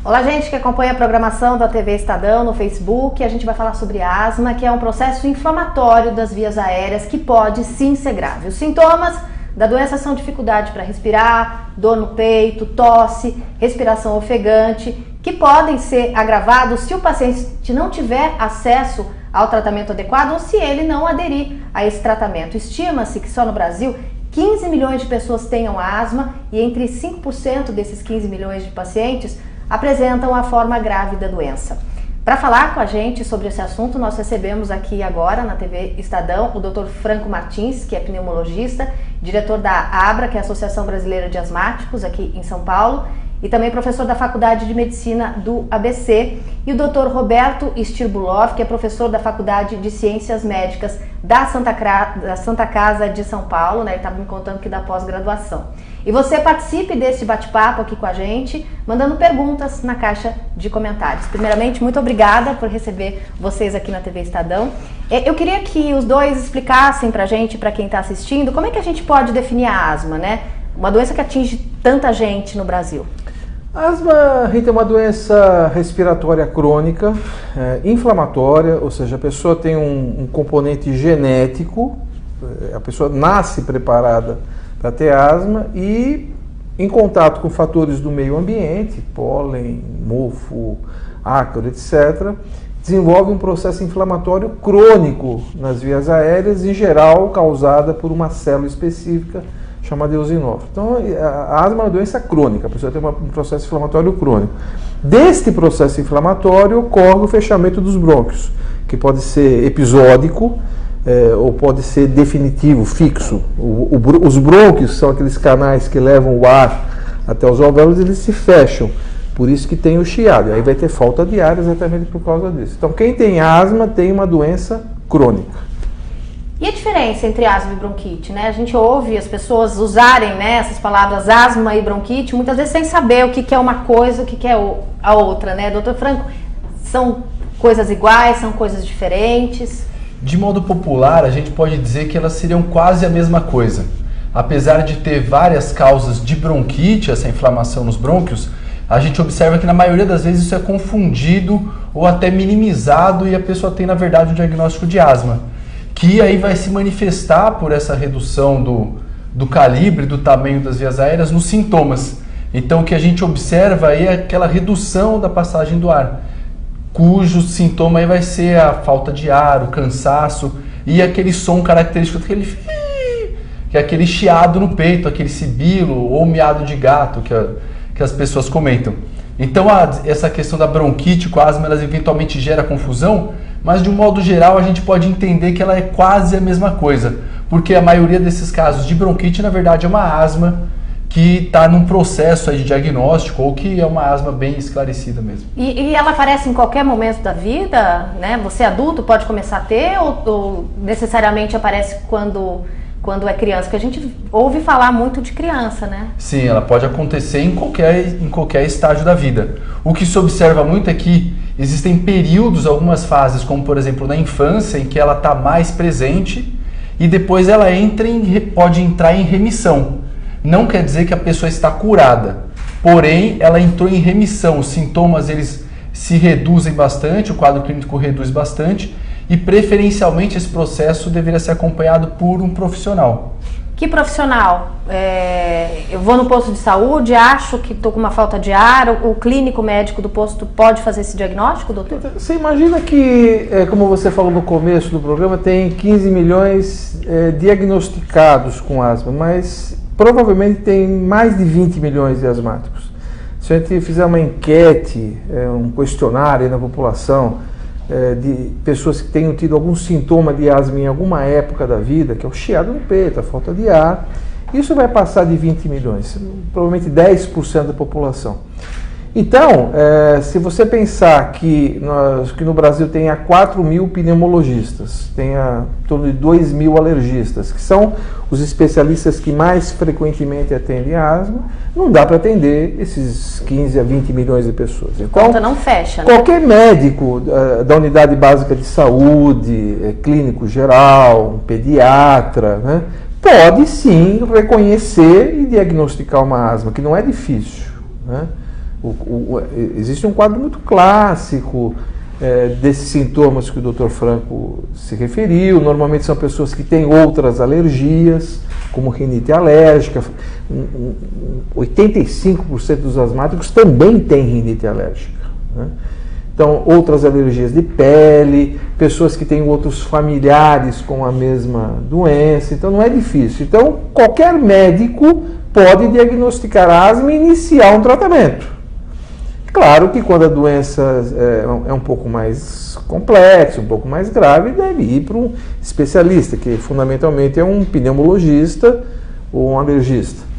Olá, gente que acompanha a programação da TV Estadão no Facebook. A gente vai falar sobre asma, que é um processo inflamatório das vias aéreas que pode sim ser grave. Os sintomas da doença são dificuldade para respirar, dor no peito, tosse, respiração ofegante, que podem ser agravados se o paciente não tiver acesso ao tratamento adequado ou se ele não aderir a esse tratamento. Estima-se que só no Brasil 15 milhões de pessoas tenham asma e entre 5% desses 15 milhões de pacientes apresentam a forma grave da doença. Para falar com a gente sobre esse assunto, nós recebemos aqui agora na TV Estadão o Dr. Franco Martins, que é pneumologista, diretor da ABRA, que é a Associação Brasileira de Asmáticos, aqui em São Paulo, e também professor da Faculdade de Medicina do ABC, e o Dr. Roberto Stirbulov, que é professor da Faculdade de Ciências Médicas da Santa Casa de São Paulo, né? Ele estava me contando que dá pós-graduação. E você participe desse bate-papo aqui com a gente, mandando perguntas na caixa de comentários. Primeiramente, muito obrigada por receber vocês aqui na TV Estadão. Eu queria que os dois explicassem pra gente, para quem está assistindo, como é que a gente pode definir a asma, né? Uma doença que atinge tanta gente no Brasil. A asma, Rita, é uma doença respiratória crônica, inflamatória, ou seja, a pessoa tem um componente genético, a pessoa nasce preparada para ter asma e, em contato com fatores do meio ambiente, pólen, mofo, ácaro, etc., desenvolve um processo inflamatório crônico nas vias aéreas, em geral causada por uma célula específica chamada eosinófilo. Então, a asma é uma doença crônica, a pessoa tem um processo inflamatório crônico. Deste processo inflamatório ocorre o fechamento dos brônquios, que pode ser episódico, ou pode ser definitivo, fixo. Os brônquios são aqueles canais que levam o ar até os alvéolos, eles se fecham, por isso que tem o chiado. Aí vai ter falta de ar exatamente por causa disso. Então, quem tem asma tem uma doença crônica. E a diferença entre asma e bronquite, né? A gente ouve as pessoas usarem, né, essas palavras asma e bronquite, muitas vezes sem saber o que é uma coisa, o que é a outra, né? Doutor Franco, são coisas iguais, são coisas diferentes? De modo popular, a gente pode dizer que elas seriam quase a mesma coisa. Apesar de ter várias causas de bronquite, essa inflamação nos brônquios, a gente observa que na maioria das vezes isso é confundido ou até minimizado e a pessoa tem, na verdade, um diagnóstico de asma, que aí vai se manifestar por essa redução do calibre, do tamanho das vias aéreas nos sintomas. Então o que a gente observa aí é aquela redução da passagem do ar, cujo sintoma aí vai ser a falta de ar, o cansaço e aquele som característico, que é aquele chiado no peito, aquele sibilo ou miado de gato que as pessoas comentam. Então essa questão da bronquite com a asma, elas eventualmente gera confusão, mas de um modo geral a gente pode entender que ela é quase a mesma coisa, porque a maioria desses casos de bronquite na verdade é uma asma que está num processo aí de diagnóstico ou que é uma asma bem esclarecida mesmo. E ela aparece em qualquer momento da vida, né? Você adulto pode começar a ter ou necessariamente aparece quando é criança? Porque a gente ouve falar muito de criança, né? Sim, ela pode acontecer em qualquer estágio da vida. O que se observa muito é que existem períodos, algumas fases, como por exemplo na infância, em que ela está mais presente e depois ela pode entrar em remissão. Não quer dizer que a pessoa está curada, porém ela entrou em remissão, os sintomas eles se reduzem bastante, o quadro clínico reduz bastante e preferencialmente esse processo deveria ser acompanhado por um profissional. Que profissional? Eu vou no posto de saúde, acho que estou com uma falta de ar, o clínico médico do posto pode fazer esse diagnóstico, doutor? Você imagina que, como você falou no começo do programa, tem 15 milhões diagnosticados com asma, mas provavelmente tem mais de 20 milhões de asmáticos. Se a gente fizer uma enquete, um questionário na população, de pessoas que tenham tido algum sintoma de asma em alguma época da vida, que é o chiado no peito, a falta de ar, isso vai passar de 20 milhões, provavelmente 10% da população. Então, se você pensar que no Brasil tenha 4 mil pneumologistas, tenha em torno de 2 mil alergistas, que são os especialistas que mais frequentemente atendem a asma, não dá para atender esses 15 a 20 milhões de pessoas. Então, conta não fecha, né? Qualquer médico da unidade básica de saúde, clínico geral, pediatra, né, pode sim reconhecer e diagnosticar uma asma, que não é difícil, né? Existe um quadro muito clássico desses sintomas que o Dr. Franco se referiu. Normalmente são pessoas que têm outras alergias, como rinite alérgica. 85% dos asmáticos também têm rinite alérgica, né? Então, outras alergias de pele, pessoas que têm outros familiares com a mesma doença. Então, não é difícil. Então, qualquer médico pode diagnosticar asma e iniciar um tratamento. Claro que quando a doença é um pouco mais complexa, um pouco mais grave, deve ir para um especialista, que fundamentalmente é um pneumologista ou um alergista.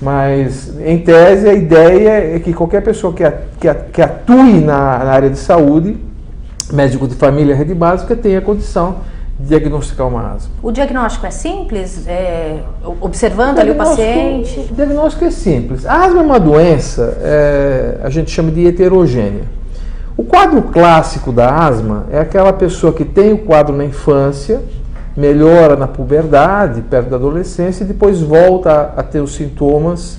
Mas, em tese, a ideia é que qualquer pessoa que atue na área de saúde, médico de família, rede básica, tenha condição de diagnosticar uma asma. O diagnóstico é simples? Observando ali o paciente? O diagnóstico é simples. A asma é uma doença, a gente chama de heterogênea. O quadro clássico da asma é aquela pessoa que tem o quadro na infância, melhora na puberdade, perto da adolescência, e depois volta a ter os sintomas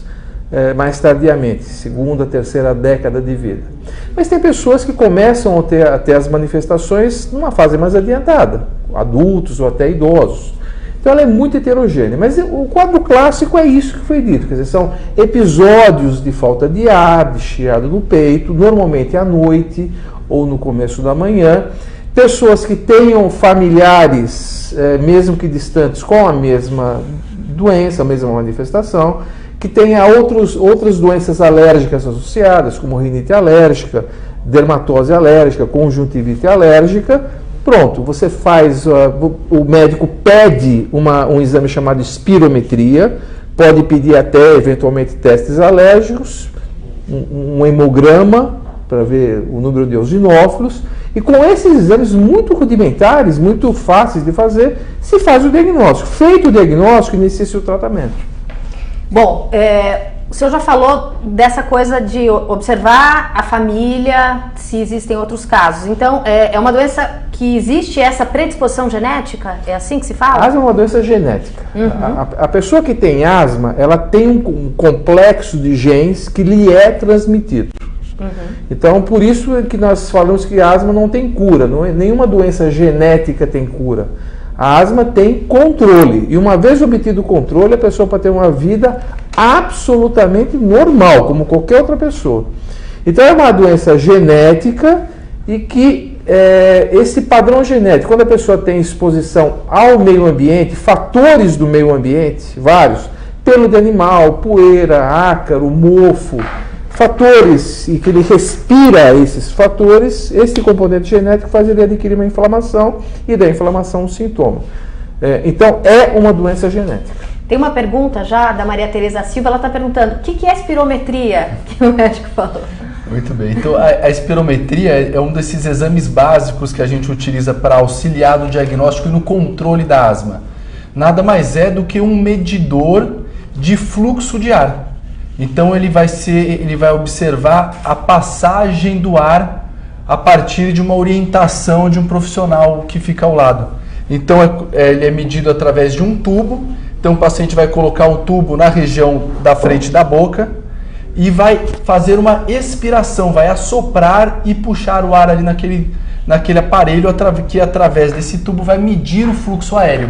mais tardiamente, segunda, terceira década de vida. Mas tem pessoas que começam a ter as manifestações numa fase mais adiantada, adultos ou até idosos. Então ela é muito heterogênea, mas o quadro clássico é isso que foi dito, quer dizer, são episódios de falta de ar, de chiado no peito, normalmente à noite ou no começo da manhã. Pessoas que tenham familiares, mesmo que distantes, com a mesma doença, a mesma manifestação, que tenha outras doenças alérgicas associadas, como rinite alérgica, dermatose alérgica, conjuntivite alérgica. Pronto, você faz, o médico pede um exame chamado espirometria, pode pedir até, eventualmente, testes alérgicos, um hemograma, para ver o número de eosinófilos, e com esses exames muito rudimentares, muito fáceis de fazer, se faz o diagnóstico. Feito o diagnóstico, inicia-se o tratamento. Bom, o senhor já falou dessa coisa de observar a família, se existem outros casos. Então, é uma doença que existe essa predisposição genética? É assim que se fala? A asma é uma doença genética. Uhum. A pessoa que tem asma, ela tem um complexo de genes que lhe é transmitido. Uhum. Então, por isso é que nós falamos que a asma não tem cura, nenhuma doença genética tem cura. A asma tem controle, e uma vez obtido o controle, a pessoa pode ter uma vida absolutamente normal, como qualquer outra pessoa. Então, é uma doença genética e que esse padrão genético, quando a pessoa tem exposição ao meio ambiente, fatores do meio ambiente, vários, pelo de animal, poeira, ácaro, mofo, fatores, e que ele respira esses fatores, esse componente genético faz ele adquirir uma inflamação e da inflamação um sintoma. Então, é uma doença genética. Tem uma pergunta já da Maria Tereza Silva, ela está perguntando, o que é espirometria, que o médico falou? Muito bem, então a espirometria é um desses exames básicos que a gente utiliza para auxiliar no diagnóstico e no controle da asma. Nada mais é do que um medidor de fluxo de ar. Então ele vai observar a passagem do ar a partir de uma orientação de um profissional que fica ao lado. Então ele é medido através de um tubo. Então o paciente vai colocar um tubo na região da frente da boca e vai fazer uma expiração, vai assoprar e puxar o ar ali naquele aparelho que através desse tubo vai medir o fluxo aéreo.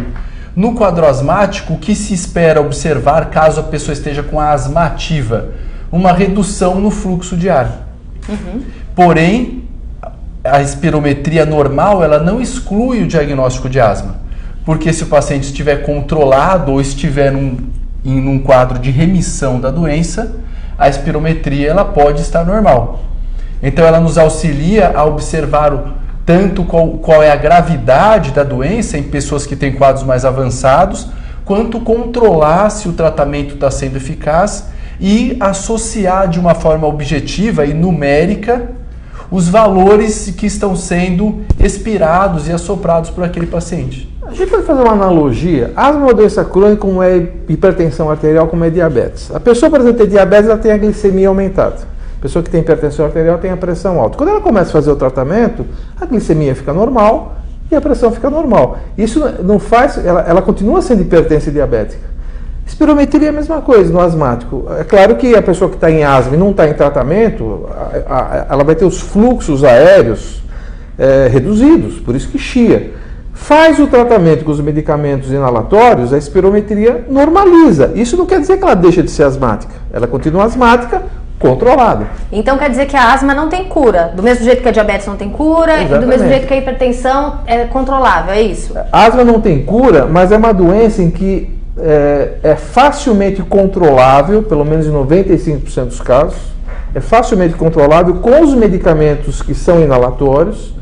No quadro asmático, o que se espera observar caso a pessoa esteja com a asma ativa? Uma redução no fluxo de ar. Uhum. Porém, a espirometria normal, ela não exclui o diagnóstico de asma. Porque se o paciente estiver controlado ou estiver em um quadro de remissão da doença, a espirometria ela pode estar normal. Então ela nos auxilia a observar tanto qual é a gravidade da doença em pessoas que têm quadros mais avançados, quanto controlar se o tratamento está sendo eficaz e associar de uma forma objetiva e numérica os valores que estão sendo expirados e assoprados por aquele paciente. A gente pode fazer uma analogia. Asma é uma doença crônica, como é hipertensão arterial, como é diabetes. A pessoa, por exemplo, tem diabetes, ela tem a glicemia aumentada. A pessoa que tem hipertensão arterial tem a pressão alta. Quando ela começa a fazer o tratamento, a glicemia fica normal e a pressão fica normal. Isso não faz, ela continua sendo hipertensa e diabética. Espirometria é a mesma coisa no asmático. É claro que a pessoa que está em asma e não está em tratamento, ela vai ter os fluxos aéreos reduzidos, por isso que chia. Faz o tratamento com os medicamentos inalatórios, a espirometria normaliza. Isso não quer dizer que ela deixa de ser asmática. Ela continua asmática, controlada. Então quer dizer que a asma não tem cura. Do mesmo jeito que a diabetes não tem cura, Exatamente. e do mesmo jeito que a hipertensão é controlável, é isso? A asma não tem cura, mas é uma doença em que é facilmente controlável, pelo menos em 95% dos casos, é facilmente controlável com os medicamentos que são inalatórios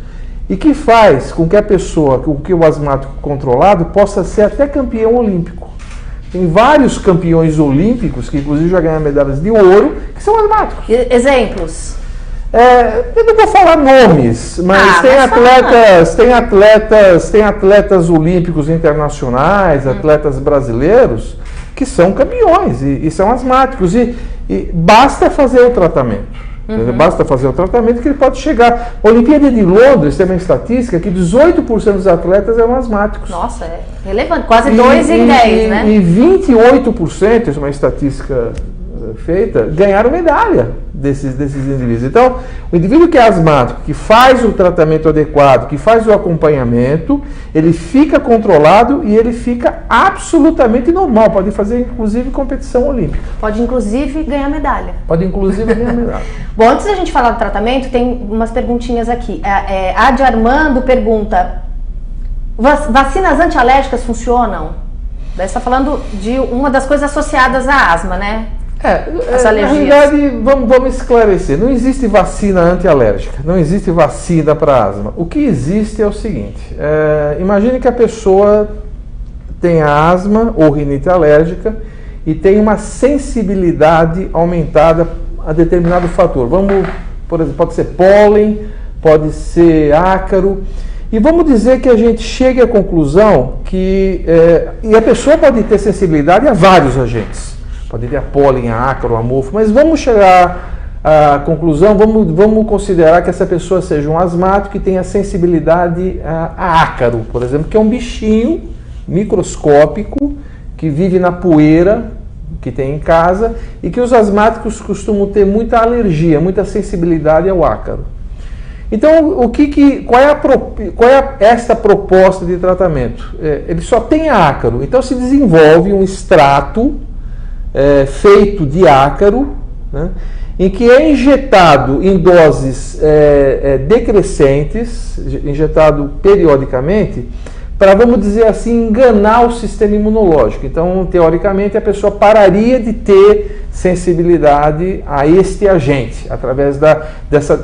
e que faz com que a pessoa, com que o asmático controlado possa ser até campeão olímpico. Tem vários campeões olímpicos que inclusive já ganharam medalhas de ouro, que são asmáticos. Exemplos? Eu não vou falar nomes, mas tem atletas olímpicos internacionais, atletas brasileiros que são campeões e são asmáticos e basta fazer o tratamento. Basta fazer o tratamento que ele pode chegar. A Olimpíada de Londres tem uma estatística que 18% dos atletas eram asmáticos. Nossa, é relevante, quase 2 em 10, né? E 28%, isso é uma estatística feita, ganharam medalha desses indivíduos. Então, o indivíduo que é asmático, que faz o tratamento adequado, que faz o acompanhamento, ele fica controlado e ele fica absolutamente normal. Pode fazer, inclusive, competição olímpica. Pode, inclusive, ganhar medalha. Pode, inclusive, ganhar medalha. Bom, antes da gente falar do tratamento, tem umas perguntinhas aqui. A de Armando pergunta, vacinas antialérgicas funcionam? Daí você está falando de uma das coisas associadas à asma, né? Na realidade, vamos esclarecer, não existe vacina antialérgica, não existe vacina para asma. O que existe é o seguinte, imagine que a pessoa tenha asma ou rinite alérgica e tem uma sensibilidade aumentada a determinado fator. Por exemplo, pode ser pólen, pode ser ácaro, e vamos dizer que a gente chegue à conclusão que e a pessoa pode ter sensibilidade a vários agentes. Pode ter a pólen, a ácaro, a mofo, mas vamos chegar à conclusão, vamos considerar que essa pessoa seja um asmático e tenha sensibilidade a ácaro, por exemplo, que é um bichinho microscópico que vive na poeira que tem em casa e que os asmáticos costumam ter muita alergia, muita sensibilidade ao ácaro. Então, qual é esta proposta de tratamento? Ele só tem ácaro, então se desenvolve um extrato feito de ácaro, né, em que é injetado em doses decrescentes, injetado periodicamente, para, vamos dizer assim, enganar o sistema imunológico. Então, teoricamente, a pessoa pararia de ter sensibilidade a este agente, através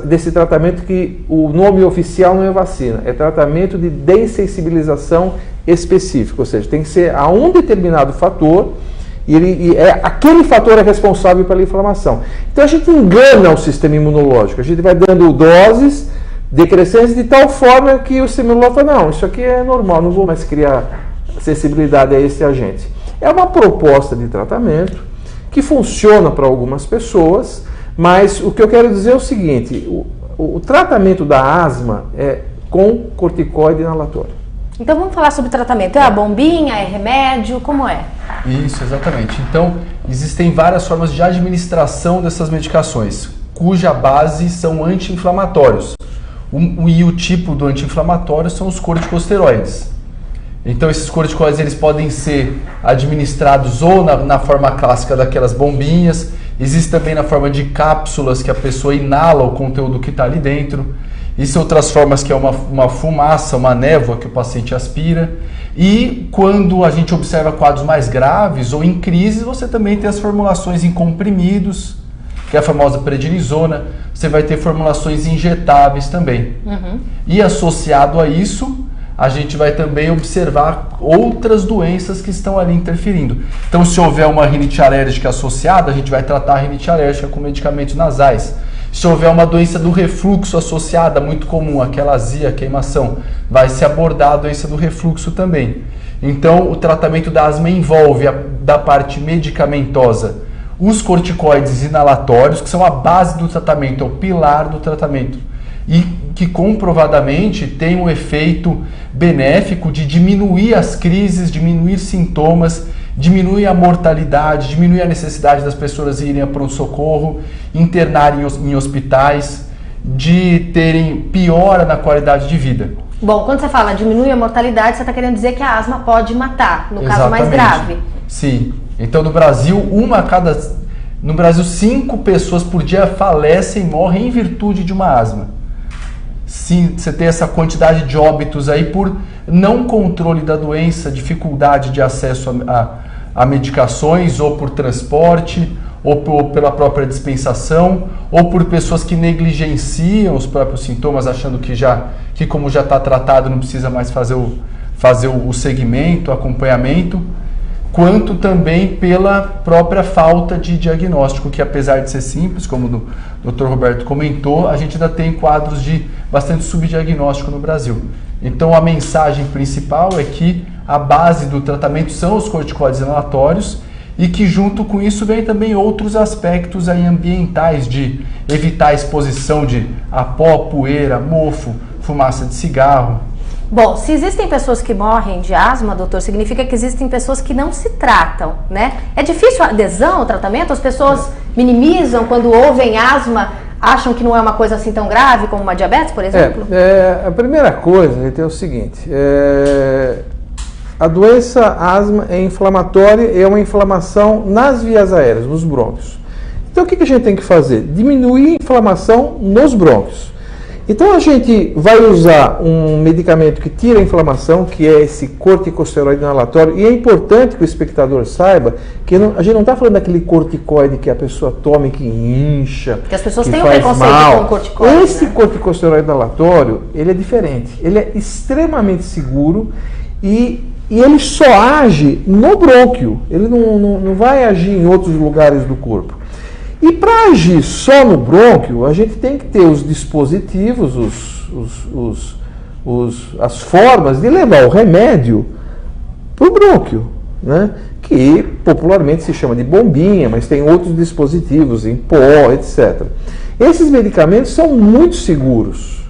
desse tratamento que o nome oficial não é vacina, é tratamento de dessensibilização específico, ou seja, tem que ser a um determinado fator, e aquele fator é responsável pela inflamação. Então a gente engana o sistema imunológico, a gente vai dando doses decrescentes de tal forma que o sistema imunológico fala, não, isso aqui é normal, não vou mais criar sensibilidade a esse agente. É uma proposta de tratamento que funciona para algumas pessoas, mas o que eu quero dizer é o seguinte, o tratamento da asma é com corticoide inalatório. Então vamos falar sobre tratamento. É a bombinha, é remédio, como é? Isso, exatamente. Então, existem várias formas de administração dessas medicações, cuja base são anti-inflamatórios. E o tipo do anti-inflamatório são os corticosteroides. Então, esses corticoides eles podem ser administrados ou na forma clássica daquelas bombinhas, existe também na forma de cápsulas que a pessoa inala o conteúdo que está ali dentro. Isso outras formas que é uma fumaça, uma névoa que o paciente aspira. E quando a gente observa quadros mais graves ou em crise, você também tem as formulações em comprimidos, que é a famosa prednisona. Você vai ter formulações injetáveis também. E associado a isso, a gente vai também observar outras doenças que estão ali interferindo. Então, se houver uma rinite alérgica associada, a gente vai tratar a rinite alérgica com medicamentos nasais. Se houver uma doença do refluxo associada, muito comum, aquela azia, queimação, vai se abordar a doença do refluxo também. Então, o tratamento da asma envolve, da parte medicamentosa, os corticoides inalatórios, que são a base do tratamento, é o pilar do tratamento, e que comprovadamente tem um efeito benéfico de diminuir as crises, diminuir sintomas diminui a mortalidade, diminui a necessidade das pessoas irem a pronto-socorro, internarem em hospitais, de terem piora na qualidade de vida. Bom, quando você fala diminui a mortalidade, você está querendo dizer que a asma pode matar, no caso mais grave. Sim. Então, no Brasil, 5 pessoas por dia falecem e morrem em virtude de uma asma. Sim, você tem essa quantidade de óbitos aí por não controle da doença, dificuldade de acesso a medicações, ou por transporte, ou pela própria dispensação, ou por pessoas que negligenciam os próprios sintomas, achando que como já está tratado, não precisa mais fazer o segmento, o acompanhamento, quanto também pela própria falta de diagnóstico, que apesar de ser simples, como o Dr. Roberto comentou, a gente ainda tem quadros de bastante subdiagnóstico no Brasil. Então a mensagem principal é que a base do tratamento são os corticoides inalatórios, e que junto com isso vem também outros aspectos aí ambientais, de evitar a exposição de a pó, poeira, mofo, fumaça de cigarro. Bom, se existem pessoas que morrem de asma, doutor, significa que existem pessoas que não se tratam, né? É difícil a adesão ao tratamento? As pessoas minimizam quando ouvem asma, acham que não é uma coisa assim tão grave como uma diabetes, por exemplo? A primeira coisa é o seguinte, a doença asma é inflamatória e é uma inflamação nas vias aéreas, nos brônquios. Então o que a gente tem que fazer? Diminuir a inflamação nos brônquios. Então a gente vai usar um medicamento que tira a inflamação, que é esse corticosteroide inalatório, e é importante que o espectador saiba que a gente não está falando daquele corticoide que a pessoa toma e que incha, que as pessoas que têm um preconceito com corticoide. Esse corticosteroide inalatório, ele é diferente, ele é extremamente seguro e ele só age no brônquio, ele não vai agir em outros lugares do corpo. E para agir só no brônquio, a gente tem que ter os dispositivos, as formas de levar o remédio para o brônquio, né? Que popularmente se chama de bombinha, mas tem outros dispositivos em pó, etc. Esses medicamentos são muito seguros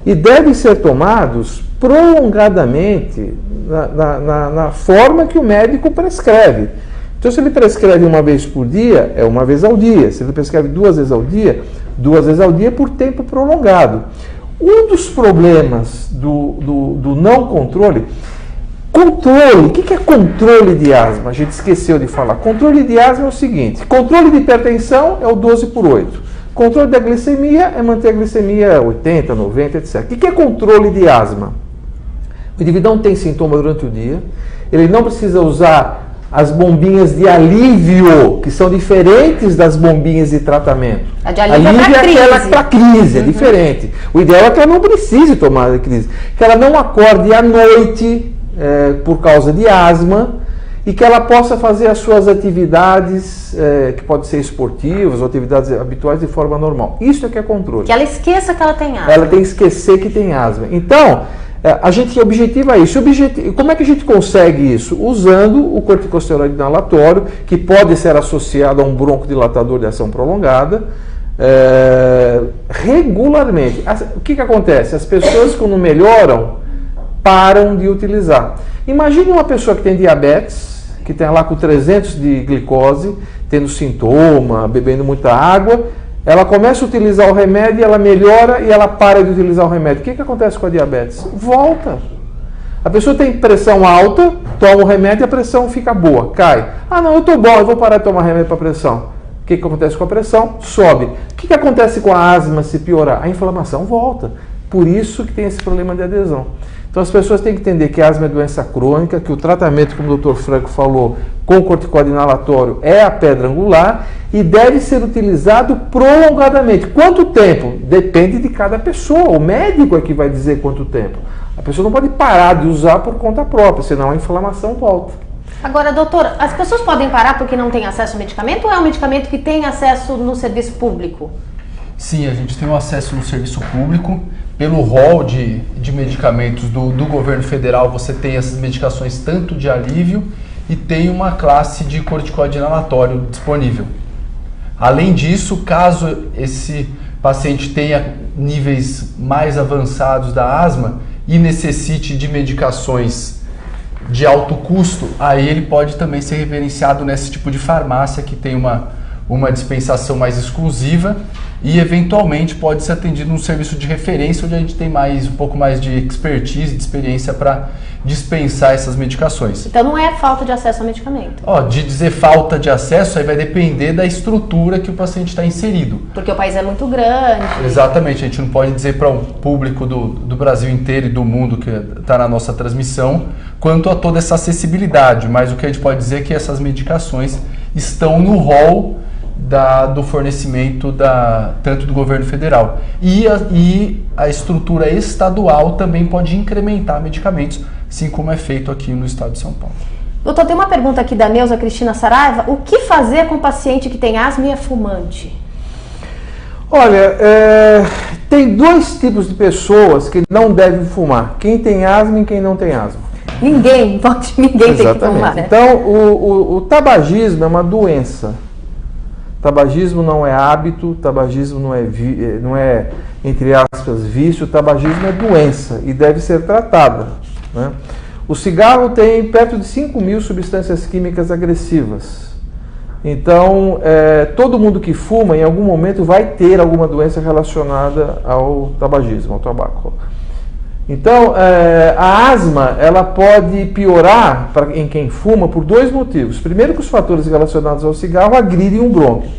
e devem ser tomados prolongadamente na forma que o médico prescreve. Então, se ele prescreve uma vez por dia, é uma vez ao dia. Se ele prescreve 2 vezes ao dia por tempo prolongado. Um dos problemas do não controle... Controle, o que é controle de asma? A gente esqueceu de falar. Controle de asma é o seguinte, controle de hipertensão é o 12/8. Controle da glicemia é manter a glicemia 80, 90, etc. O que é controle de asma? O indivíduo não tem sintoma durante o dia, ele não precisa usar as bombinhas de alívio, que são diferentes das bombinhas de tratamento. A de alívio é aquela para crise, é diferente. O ideal é que ela não precise tomar a crise, que ela não acorde à noite por causa de asma e que ela possa fazer as suas atividades, que podem ser esportivas ou atividades habituais, de forma normal. Isso é que é controle. Que ela esqueça que ela tem asma. Ela tem que esquecer que tem asma. Então, a gente objetiva isso. Como é que a gente consegue isso? Usando o corticosteroide inalatório, que pode ser associado a um broncodilatador de ação prolongada, regularmente. O que acontece? As pessoas, quando melhoram, param de utilizar. Imagine uma pessoa que tem diabetes, que está lá com 300 de glicose, tendo sintoma, bebendo muita água. Ela começa a utilizar o remédio, ela melhora e ela para de utilizar o remédio. O que acontece com a diabetes? Volta. A pessoa tem pressão alta, toma o remédio e a pressão fica boa, cai. Ah, não, eu estou bom, eu vou parar de tomar remédio para pressão. O que acontece com a pressão? Sobe. O que acontece com a asma se piorar? A inflamação volta. Por isso que tem esse problema de adesão. Então as pessoas têm que entender que a asma é doença crônica, que o tratamento, como o Dr. Franco falou, com corticoide inalatório é a pedra angular e deve ser utilizado prolongadamente. Quanto tempo? Depende de cada pessoa. O médico é que vai dizer quanto tempo. A pessoa não pode parar de usar por conta própria, senão a inflamação volta. Agora, doutor, as pessoas podem parar porque não têm acesso ao medicamento ou é um medicamento que tem acesso no serviço público? Sim, a gente tem um acesso no serviço público. Pelo rol de medicamentos do governo federal, você tem essas medicações tanto de alívio e tem uma classe de corticoide inalatório disponível. Além disso, caso esse paciente tenha níveis mais avançados da asma e necessite de medicações de alto custo, aí ele pode também ser referenciado nesse tipo de farmácia que tem uma dispensação mais exclusiva e eventualmente pode ser atendido num serviço de referência onde a gente tem um pouco mais de expertise, de experiência para dispensar essas medicações. Então não é falta de acesso ao medicamento. De dizer falta de acesso, aí vai depender da estrutura que o paciente está inserido. Porque o país é muito grande. Exatamente, a gente não pode dizer para um público do Brasil inteiro e do mundo que está na nossa transmissão quanto a toda essa acessibilidade, mas o que a gente pode dizer é que essas medicações estão no rol do fornecimento tanto do governo federal. E a estrutura estadual também pode incrementar medicamentos, assim como é feito aqui no estado de São Paulo. Doutor, tem uma pergunta aqui da Neuza Cristina Saraiva. O que fazer com o paciente que tem asma e é fumante? Olha, tem dois tipos de pessoas que não devem fumar. Quem tem asma e quem não tem asma. Ninguém tem que fumar, né? Então, o tabagismo é uma doença. Tabagismo não é hábito, tabagismo não é, entre aspas, vício, tabagismo é doença e deve ser tratada, né? O cigarro tem perto de 5.000 substâncias químicas agressivas. Então, todo mundo que fuma, em algum momento, vai ter alguma doença relacionada ao tabagismo, ao tabaco. Então, a asma, ela pode piorar em quem fuma por dois motivos. Primeiro, que os fatores relacionados ao cigarro agridem o brônquio.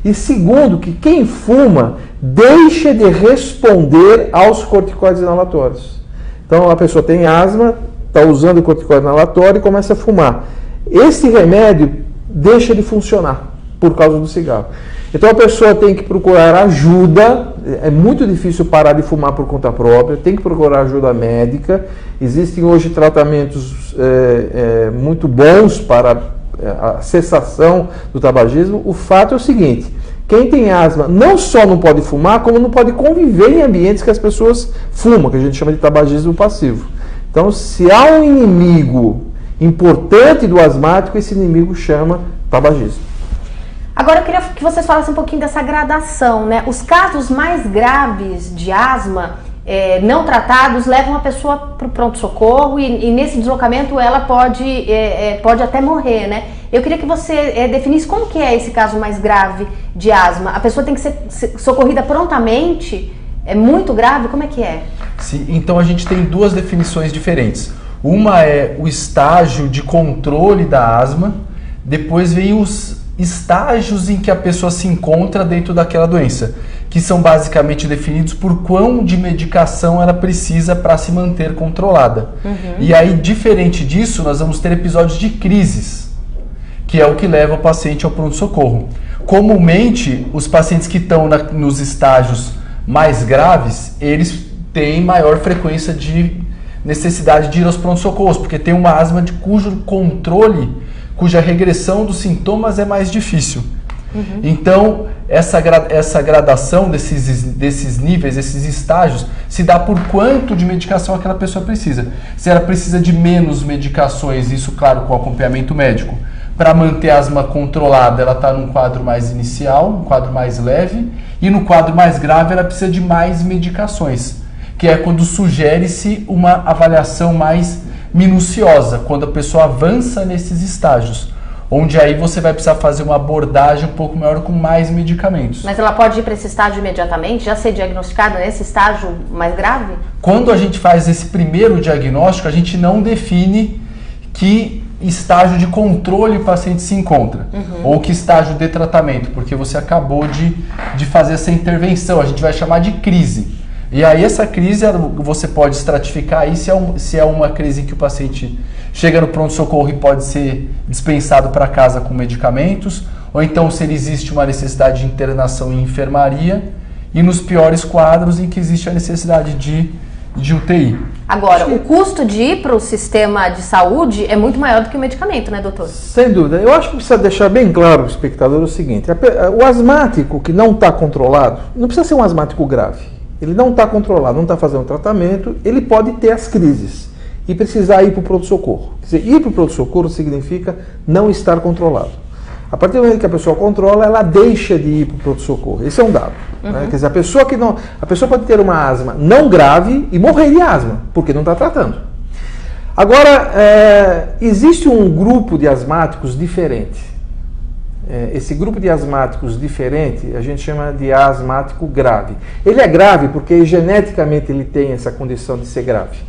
E segundo, que quem fuma deixa de responder aos corticoides inalatórios. Então, a pessoa tem asma, está usando o corticoide inalatório e começa a fumar. Esse remédio deixa de funcionar por causa do cigarro. Então a pessoa tem que procurar ajuda, é muito difícil parar de fumar por conta própria, tem que procurar ajuda médica. Existem hoje tratamentos muito bons para a cessação do tabagismo. O fato é o seguinte, quem tem asma não só não pode fumar, como não pode conviver em ambientes que as pessoas fumam, que a gente chama de tabagismo passivo. Então, se há um inimigo importante do asmático, esse inimigo chama tabagismo. Agora eu queria que vocês falassem um pouquinho dessa gradação, né? Os casos mais graves de asma não tratados levam a pessoa para o pronto-socorro e nesse deslocamento ela pode até morrer, né? Eu queria que você definisse como que é esse caso mais grave de asma. A pessoa tem que ser socorrida prontamente? É muito grave? Como é que é? Sim, então a gente tem duas definições diferentes. Uma é o estágio de controle da asma, depois vem os estágios em que a pessoa se encontra dentro daquela doença, que são basicamente definidos por quão de medicação ela precisa para se manter controlada. E aí, diferente disso, nós vamos ter episódios de crises, que é o que leva o paciente ao pronto-socorro. Comumente, os pacientes que estão nos estágios mais graves, eles têm maior frequência de necessidade de ir aos pronto-socorros, porque tem uma asma cujo controle, cuja regressão dos sintomas é mais difícil. Então, essa gradação desses níveis, esses estágios, se dá por quanto de medicação aquela pessoa precisa. Se ela precisa de menos medicações, isso, claro, com acompanhamento médico, para manter a asma controlada, ela está num quadro mais inicial, um quadro mais leve, e no quadro mais grave ela precisa de mais medicações, que é quando sugere-se uma avaliação mais minuciosa, quando a pessoa avança nesses estágios, onde aí você vai precisar fazer uma abordagem um pouco maior com mais medicamentos. Mas ela pode ir para esse estágio imediatamente, já ser diagnosticada nesse estágio mais grave? Quando a gente faz esse primeiro diagnóstico, a gente não define que estágio de controle o paciente se encontra, ou que estágio de tratamento, porque você acabou de fazer essa intervenção, a gente vai chamar de crise. E aí essa crise você pode estratificar aí se é uma crise em que o paciente chega no pronto-socorro e pode ser dispensado para casa com medicamentos, ou então se existe uma necessidade de internação em enfermaria, e nos piores quadros em que existe a necessidade de UTI. Agora, o custo de ir para o sistema de saúde é muito maior do que o medicamento, né, doutor? Sem dúvida. Eu acho que precisa deixar bem claro ao espectador o seguinte, o asmático que não está controlado, não precisa ser um asmático grave. Ele não está controlado, não está fazendo tratamento, ele pode ter as crises e precisar ir para o pronto-socorro. Quer dizer, ir para o pronto-socorro significa não estar controlado. A partir do momento que a pessoa controla, ela deixa de ir para o pronto-socorro. Esse é um dado. Né? Quer dizer, a pessoa pode ter uma asma não grave e morrer de asma, porque não está tratando. Agora, existe um grupo de asmáticos diferente. Esse grupo de asmáticos diferente a gente chama de asmático grave. Ele é grave porque geneticamente ele tem essa condição de ser grave.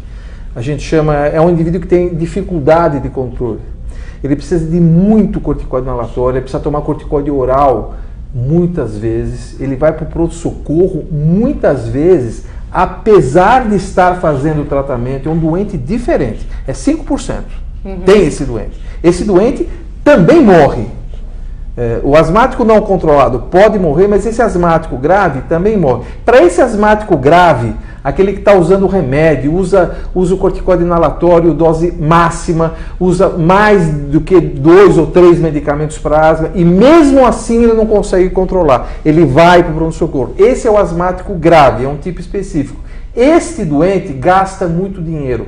A gente chama, é um indivíduo que tem dificuldade de controle. Ele precisa de muito corticoide inalatório, ele precisa tomar corticoide oral muitas vezes, ele vai para o pronto-socorro muitas vezes, apesar de estar fazendo o tratamento. É um doente diferente, é 5%. Tem esse doente. Esse doente também morre. O asmático não controlado pode morrer, mas esse asmático grave também morre. Para esse asmático grave, aquele que está usando o remédio, usa o corticoide inalatório, dose máxima, usa mais do que 2 ou 3 medicamentos para asma, e mesmo assim ele não consegue controlar. Ele vai para o pronto-socorro. Esse é o asmático grave, é um tipo específico. Este doente gasta muito dinheiro.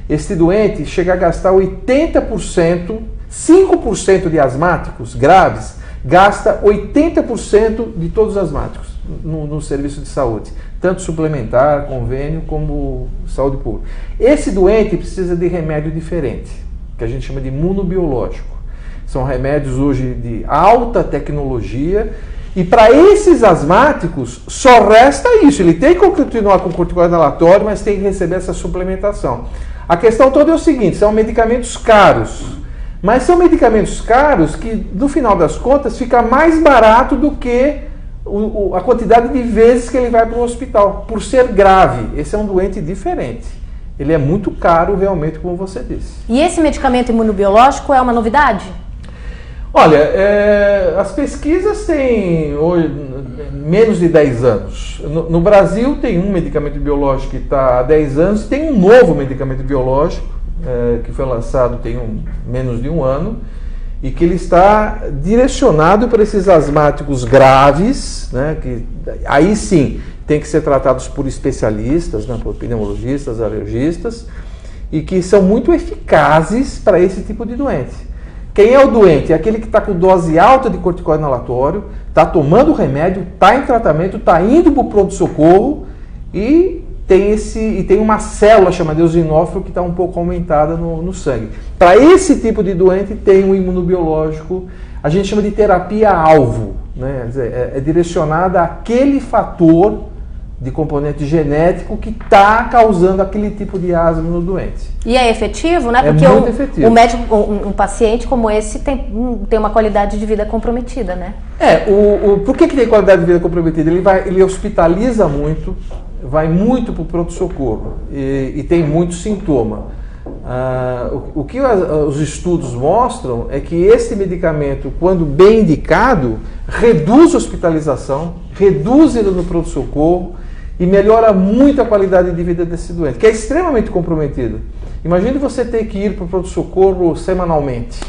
Este doente chega a gastar 80%, 5% de asmáticos graves gasta 80% de todos os asmáticos no serviço de saúde, tanto suplementar, convênio, como saúde pública. Esse doente precisa de remédio diferente, que a gente chama de imunobiológico. São remédios hoje de alta tecnologia, e para esses asmáticos só resta isso. Ele tem que continuar com corticoide inalatório, mas tem que receber essa suplementação. A questão toda é o seguinte: são medicamentos caros, mas são medicamentos caros que, no final das contas, fica mais barato do que a quantidade de vezes que ele vai para o hospital, por ser grave. Esse é um doente diferente. Ele é muito caro, realmente, como você disse. E esse medicamento imunobiológico é uma novidade? Olha, as pesquisas têm hoje menos de 10 anos. No Brasil tem um medicamento biológico que está há 10 anos, tem um novo medicamento biológico que foi lançado tem menos de um ano, e que ele está direcionado para esses asmáticos graves, né, que aí sim tem que ser tratados por especialistas, né, por pneumologistas, alergistas, e que são muito eficazes para esse tipo de doente. Quem é o doente? É aquele que está com dose alta de corticoide inalatório, está tomando remédio, está em tratamento, está indo para o pronto-socorro e tem uma célula chamada eosinófilo que está um pouco aumentada no sangue. Para esse tipo de doente tem um imunobiológico, a gente chama de terapia-alvo, né? É direcionada àquele fator de componente genético que está causando aquele tipo de asma no doente. E é efetivo, né? Porque muito efetivo. O médico, um paciente como esse tem uma qualidade de vida comprometida, né? Por que tem qualidade de vida comprometida? Ele hospitaliza muito, vai muito para o pronto-socorro e tem muito sintoma. O que os estudos mostram é que esse medicamento, quando bem indicado, reduz a hospitalização, reduz ele no pronto-socorro e melhora muito a qualidade de vida desse doente, que é extremamente comprometido. Imagine você ter que ir para o pronto-socorro semanalmente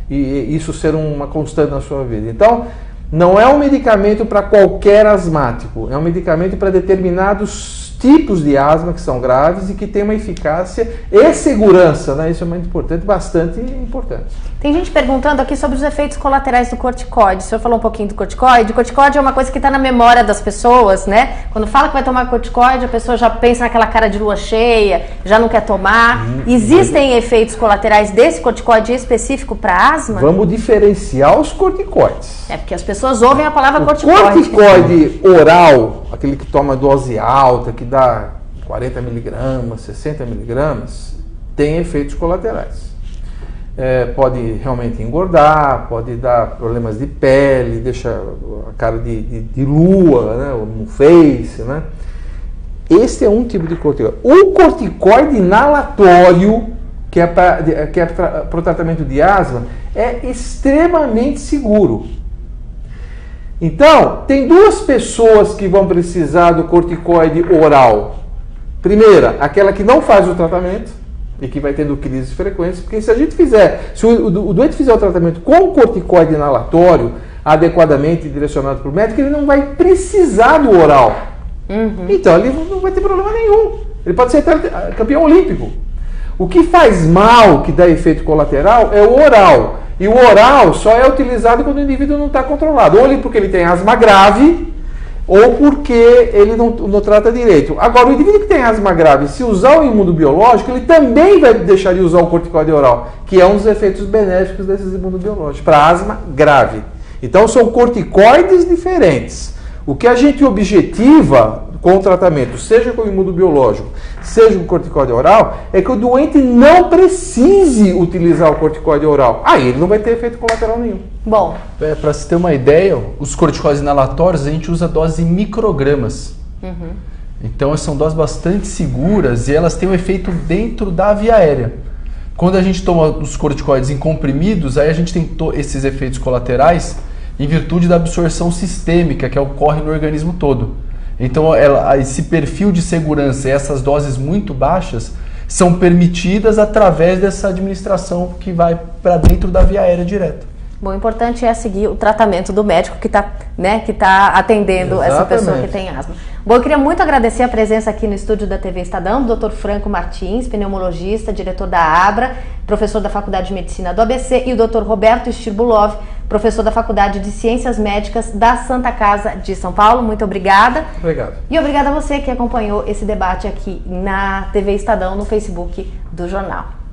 e isso ser uma constante na sua vida. Então, não é um medicamento para qualquer asmático, é um medicamento para determinados tipos de asma que são graves e que tem uma eficácia e segurança, né? Isso é muito importante, bastante importante. Tem gente perguntando aqui sobre os efeitos colaterais do corticoide. O senhor falou um pouquinho do corticoide. O corticoide é uma coisa que está na memória das pessoas, né? Quando fala que vai tomar corticoide, a pessoa já pensa naquela cara de lua cheia, já não quer tomar. Existem efeitos colaterais desse corticoide específico para asma? Vamos diferenciar os corticoides. É porque as pessoas ouvem a palavra o corticoide. Corticoide oral, aquele que toma dose alta, que dá 40 miligramas, 60 miligramas, tem efeitos colaterais. Pode realmente engordar, pode dar problemas de pele, deixa a cara de lua, né, no face, né? Este é um tipo de corticoide. O corticoide inalatório, que é para o tratamento de asma, é extremamente seguro. Então, tem duas pessoas que vão precisar do corticoide oral. Primeira, aquela que não faz o tratamento e que vai tendo crises frequentes, porque se o doente fizer o tratamento com corticoide inalatório adequadamente direcionado para o médico, ele não vai precisar do oral. Então, ele não vai ter problema nenhum. Ele pode ser campeão olímpico. O que faz mal, que dá efeito colateral, é o oral. E o oral só é utilizado quando o indivíduo não está controlado. Ou porque ele tem asma grave, ou porque ele não trata direito. Agora, o indivíduo que tem asma grave, se usar o imunobiológico, ele também vai deixar de usar o corticoide oral, que é um dos efeitos benéficos desses imunobiológicos, para asma grave. Então, são corticoides diferentes. O que a gente objetiva com o tratamento, seja com o imunobiológico, seja com o corticoide oral, é que o doente não precise utilizar o corticoide oral. Aí ele não vai ter efeito colateral nenhum. Bom, para se ter uma ideia, os corticoides inalatórios a gente usa dose em microgramas. Então são doses bastante seguras e elas têm um efeito dentro da via aérea. Quando a gente toma os corticoides em comprimidos, aí a gente tem esses efeitos colaterais em virtude da absorção sistêmica que ocorre no organismo todo. Então, esse perfil de segurança e essas doses muito baixas são permitidas através dessa administração que vai para dentro da via aérea direta. Bom, o importante é seguir o tratamento do médico que está atendendo essa pessoa que tem asma. Bom, eu queria muito agradecer a presença aqui no estúdio da TV Estadão do Dr. Franco Martins, pneumologista, diretor da ABRA, professor da Faculdade de Medicina do ABC, e o Dr. Roberto Stirbulov, professor da Faculdade de Ciências Médicas da Santa Casa de São Paulo. Muito obrigada. Obrigado. E obrigada a você que acompanhou esse debate aqui na TV Estadão, no Facebook do jornal.